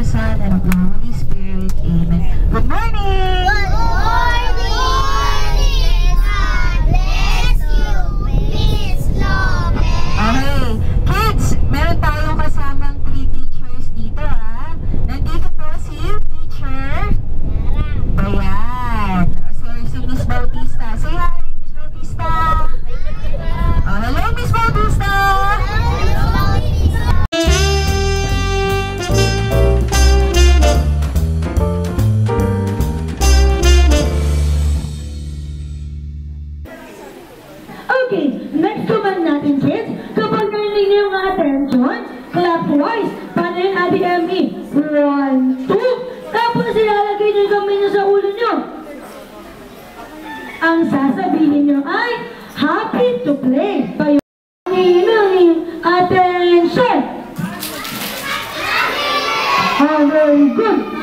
Son, and of the Holy Spirit. Amen. Good morning! Good morning! God bless you, Miss Lopez. Okay, kids, meron tayong kasamang 3 teachers dito, ha? Nandito po si teacher. Ayan. Si Miss Bautista. Say hi, Miss Bautista. Oh, hello, Miss Bautista. Okay, next command natin, kids. Kapag narinig niyo yung attention, clap twice. Paano yung Ate Emmy? 1, 2. Tapos ilalagay niyo yung kamay niyo sa ulo niyo. Ang sasabihin niyo ay, happy to play. Payong attention. Very good.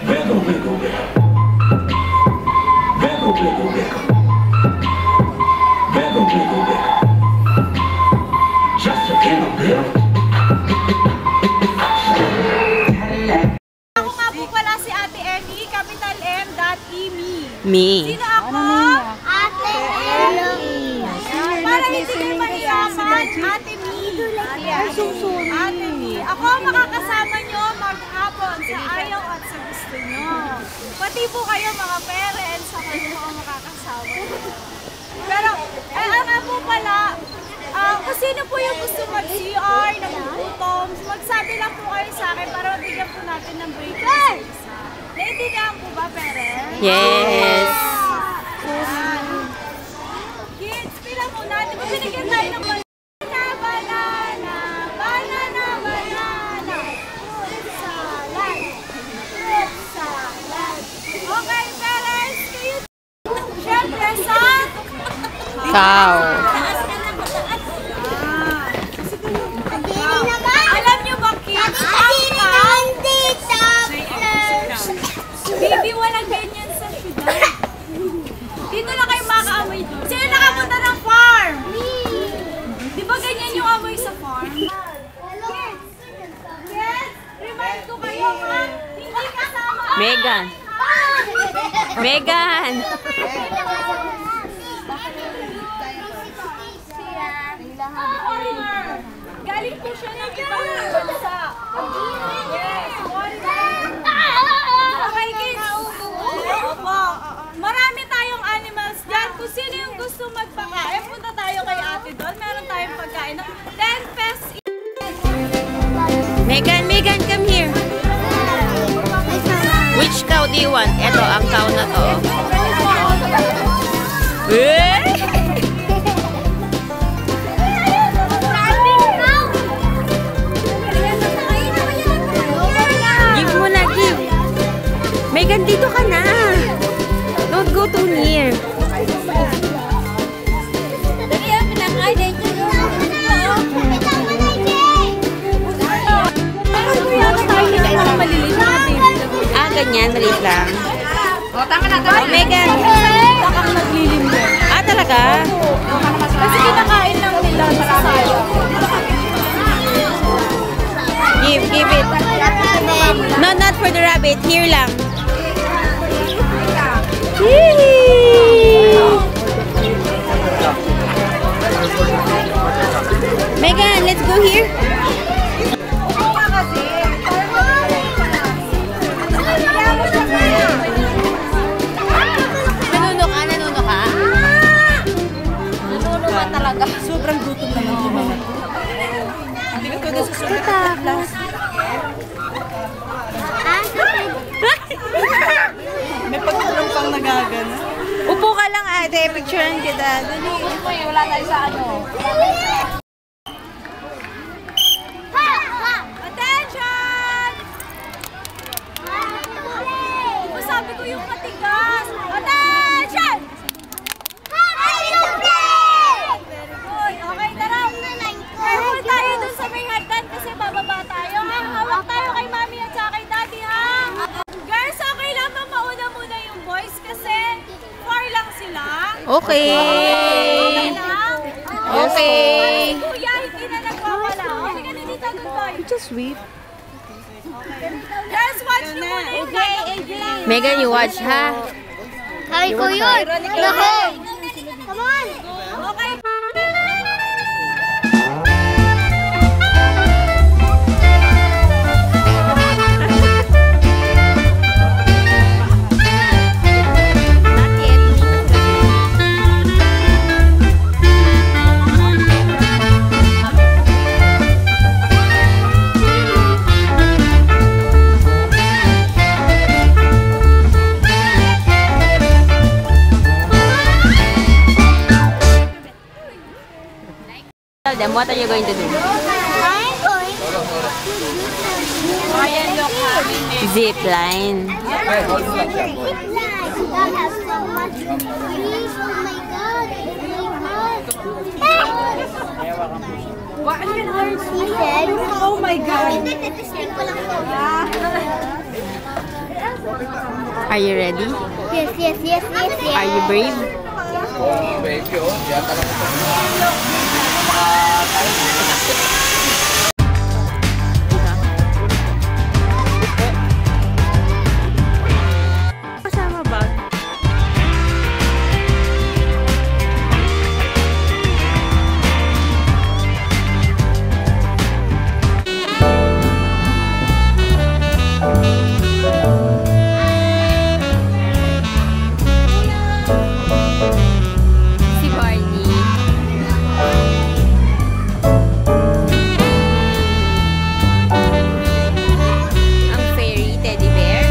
Wiggle, wiggle, wiggle. Wiggle, wiggle, wiggle. Wiggle, wiggle, wiggle. Just a little bit. Ako nga po pala si Ate Emmy, capital M, dot E-me. Me. Sino ako? Ate Emmy. Para hindi kayo mahiyaman, Ate Me. Ate Me. Ako makakasama nyo maghapon sa ayaw at sa gusto nyo. Pati po kayo mga parents, ako po ang makakasama. Pero, nga po pala, kung sino po yung gusto mag-CR, nagugutom, magsabi lang po kayo sa akin para mabigyan po natin ng break. Naiintindihan po ba, parents? Yes. Kids, pila mo natin. Binigyan tayo ng banana. Fruit salad. Okay, parents, kayo. Siyempre, sa Cow. alam niyo ba, kids? Baby, walang ganyan sa syudad. Dito lang kayo makaamoy doon. Sino nakapunta ng farm? Di ba ganyan yung amoy sa farm? Yes, remind ko kayo, ha? Hindi kasama. Megan. Megan. Foreigner. Galing po siya ng ibang bansa. Yes, foreigner. Okay, kids. Opo. Marami tayong animals dyan. Kung sino yung gusto magpakain, punta tayo kay ate doon. Meron tayong pagkain ng 10 pesos. Megan, Megan, come here. Which cow do you want? Ito, ang cow na to. Give mo na, give. Megan, dito ka na. Don't go too near. Ganyan, maliit lang. Oh, Megan. Bakang naglilim din. Ah, talaga? Kasi kinakain lang nila sa sayo. Give it. No, not for the rabbit. Here lang. Megan, let's go here. Nanuno ka? Talaga. Sobrang gutom naman ko mga. Hindi ko doon sa sulat lang. May pagtulong pang nagagana. Upo ka lang ate, picturean kita. Dali. Wala tayo sa ano. Attention! Sabi ko yung matigas. Attention! Very good. Okay, tara. Careful tayo dun sa may hagdan kasi bababa tayo. Hawak tayo kay mami at saka kay daddy, ha? Girls, okay lang mauna muna yung boys kasi 4 lang sila. Okay. Okay. Kuya, hindi na nagwawala. Okay ka na dito, good boy. Just wait. Guys, watch niyo muna yung live. Megan, you watch, ha? Sabi ko yun. Nako. Come on. Okay. Tell them, what are you going to do? I'm going to Zip line. That has so much trees. Oh my god. What are you going to He said, Oh my God. hindi, testing ko lang to. Are you ready? Yes. Are you brave? Kasama ba? Si Barney. Ang fairy teddy bear.